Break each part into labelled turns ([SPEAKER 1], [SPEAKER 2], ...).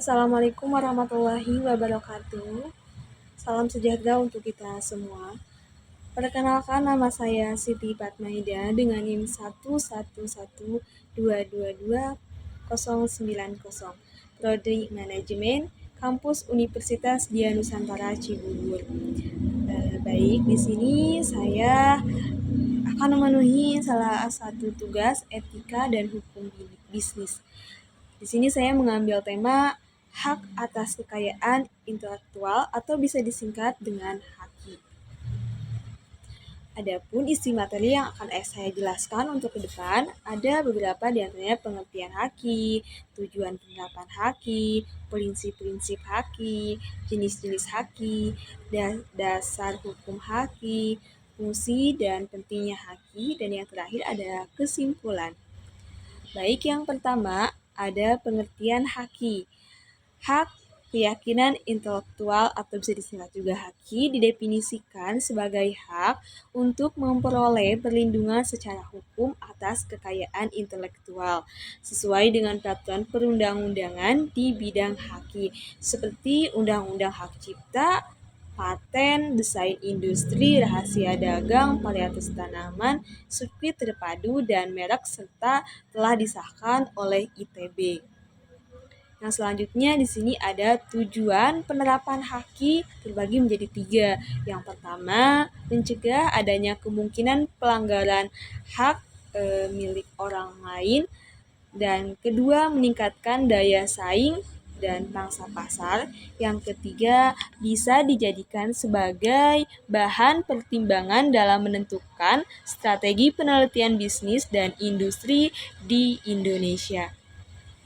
[SPEAKER 1] Assalamualaikum warahmatullahi wabarakatuh. Salam sejahtera untuk kita semua. Perkenalkan, nama saya Siti Fatmaida dengan NIM 11122229090, Prodi Manajemen, Kampus Universitas Dian Nusantara Cibubur. Baik, di sini saya akan memenuhi salah satu tugas etika dan hukum bisnis. Di sini saya mengambil tema hak atas kekayaan intelektual atau bisa disingkat dengan HAKI. Adapun isi materi yang akan saya jelaskan untuk ke depan, ada beberapa di antaranya pengertian HAKI, tujuan penerapan HAKI, prinsip-prinsip HAKI, jenis-jenis HAKI, dasar hukum HAKI, fungsi dan pentingnya HAKI, dan yang terakhir ada kesimpulan. Baik, yang pertama ada pengertian HAKI. Hak keyakinan intelektual atau bisa disingkat juga HAKI didefinisikan sebagai hak untuk memperoleh perlindungan secara hukum atas kekayaan intelektual sesuai dengan peraturan perundang-undangan di bidang HAKI seperti Undang-Undang Hak Cipta, paten, desain industri, rahasia dagang, varietas tanaman, sirkuit terpadu, dan merek serta telah disahkan oleh ITB. Yang selanjutnya di sini ada tujuan penerapan HAKI terbagi menjadi 3. Yang pertama, mencegah adanya kemungkinan pelanggaran hak milik orang lain. Dan kedua, meningkatkan daya saing dan pangsa pasar. Yang ketiga, bisa dijadikan sebagai bahan pertimbangan dalam menentukan strategi penelitian bisnis dan industri di Indonesia.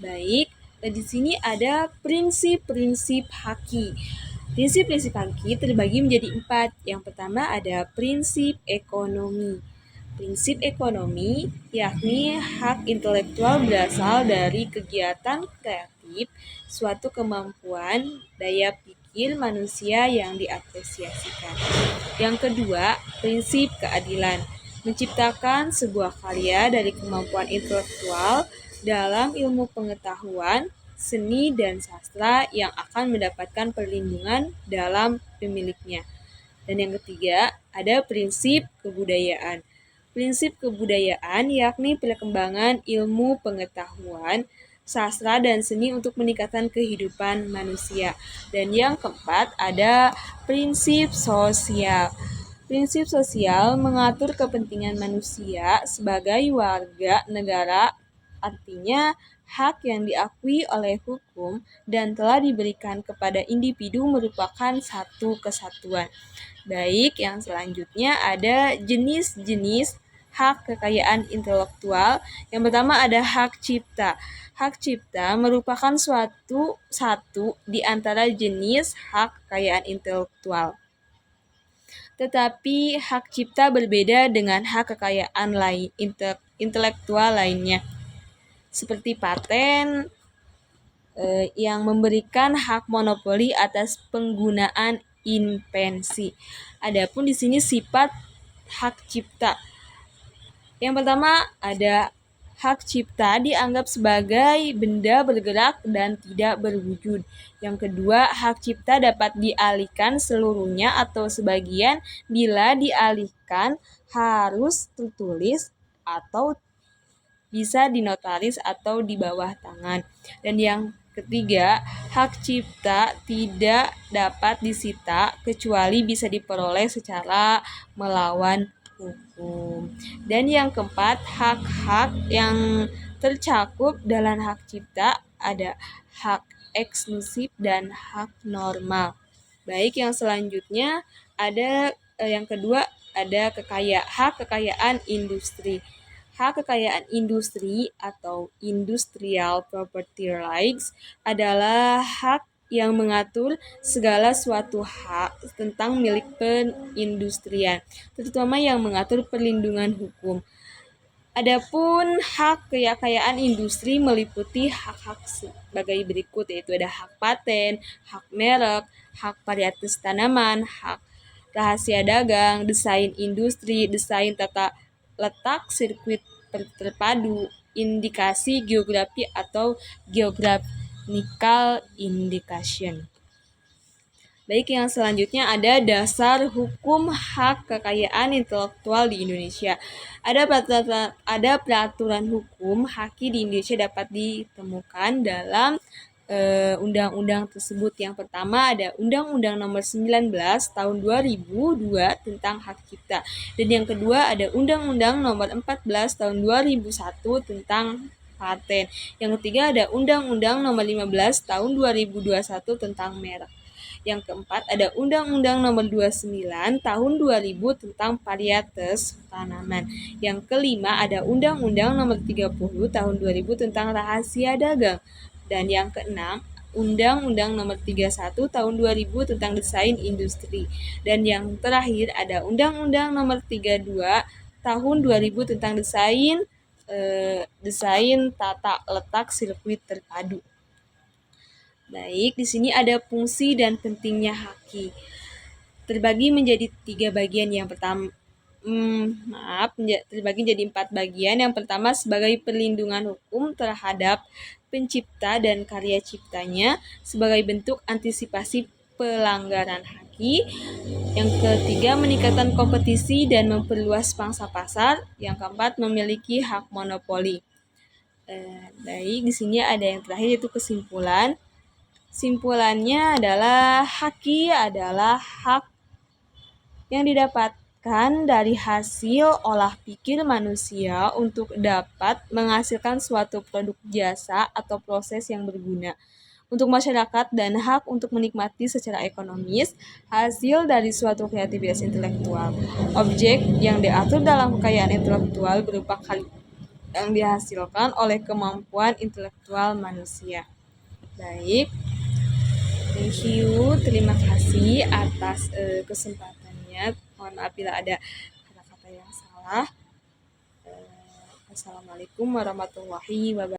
[SPEAKER 1] Baik, di sini ada prinsip-prinsip HAKI. Prinsip-prinsip HAKI terbagi menjadi 4. Yang pertama ada prinsip ekonomi. Prinsip ekonomi yakni hak intelektual berasal dari kegiatan kreatif, suatu kemampuan, daya pikir manusia yang diapresiasikan. Yang kedua, prinsip keadilan. Menciptakan sebuah karya dari kemampuan intelektual dalam ilmu pengetahuan, seni, dan sastra yang akan mendapatkan perlindungan dalam pemiliknya. Dan yang ketiga, ada prinsip kebudayaan. Prinsip kebudayaan yakni perkembangan ilmu pengetahuan, sastra, dan seni untuk meningkatkan kehidupan manusia. Dan yang keempat, ada prinsip sosial. Prinsip sosial mengatur kepentingan manusia sebagai warga negara, artinya hak yang diakui oleh hukum dan telah diberikan kepada individu merupakan satu kesatuan. Baik, yang selanjutnya ada jenis-jenis hak kekayaan intelektual. Yang pertama ada hak cipta. Hak cipta merupakan satu di antara jenis hak kekayaan intelektual. Tetapi hak cipta berbeda dengan hak kekayaan intelektual lainnya. Seperti paten yang memberikan hak monopoli atas penggunaan invensi. Adapun di sini sifat hak cipta. Yang pertama ada hak cipta dianggap sebagai benda bergerak dan tidak berwujud. Yang kedua, hak cipta dapat dialihkan seluruhnya atau sebagian. Bila dialihkan harus tertulis atau bisa dinotaris atau di bawah tangan. Dan yang ketiga, hak cipta tidak dapat disita kecuali bisa diperoleh secara melawan hukum. Dan yang keempat, hak-hak yang tercakup dalam hak cipta ada hak eksklusif dan hak normal. Baik, yang selanjutnya ada yang kedua ada hak kekayaan industri. Hak kekayaan industri atau industrial property rights adalah hak yang mengatur segala suatu hak tentang milik perindustrian, terutama yang mengatur perlindungan hukum. Adapun hak kekayaan industri meliputi hak-hak sebagai berikut, yaitu ada hak paten, hak merek, hak varietas tanaman, hak rahasia dagang, desain industri, desain tata letak sirkuit terpadu, indikasi geografi atau geografi technical indication. Baik, yang selanjutnya ada dasar hukum hak kekayaan intelektual di Indonesia. Ada peraturan hukum haki di Indonesia dapat ditemukan dalam undang-undang tersebut. Yang pertama ada Undang-Undang Nomor 19 Tahun 2002 tentang hak cipta. Dan yang kedua ada Undang-Undang Nomor 14 Tahun 2001 tentang paten. Yang ketiga ada Undang-Undang Nomor 15 Tahun 2021 tentang merek. Yang keempat ada Undang-Undang Nomor 29 Tahun 2000 tentang varietas tanaman. Yang kelima ada Undang-Undang Nomor 30 Tahun 2000 tentang rahasia dagang. Dan yang keenam, Undang-Undang Nomor 31 Tahun 2000 tentang desain industri. Dan yang terakhir ada Undang-Undang Nomor 32 Tahun 2000 tentang desain tata letak sirkuit terpadu. Baik, di sini ada fungsi dan pentingnya haki. Terbagi menjadi 3 bagian. Yang pertama, terbagi menjadi 4 bagian. Yang pertama sebagai perlindungan hukum terhadap pencipta dan karya ciptanya sebagai bentuk antisipasi pelanggaran haki. Yang ketiga, meningkatkan kompetisi dan memperluas pangsa pasar. Yang keempat, memiliki hak monopoli. Baik, di sini ada yang terakhir yaitu kesimpulan. Simpulannya adalah haki adalah hak yang didapatkan dari hasil olah pikir manusia untuk dapat menghasilkan suatu produk jasa atau proses yang berguna untuk masyarakat dan hak untuk menikmati secara ekonomis hasil dari suatu kreativitas intelektual. Objek yang diatur dalam kekayaan intelektual berupa karya yang dihasilkan oleh kemampuan intelektual manusia. Baik. Thank you, terima kasih atas kesempatannya. Mohon maaf bila ada kata-kata yang salah. Assalamualaikum warahmatullahi wabarakatuh.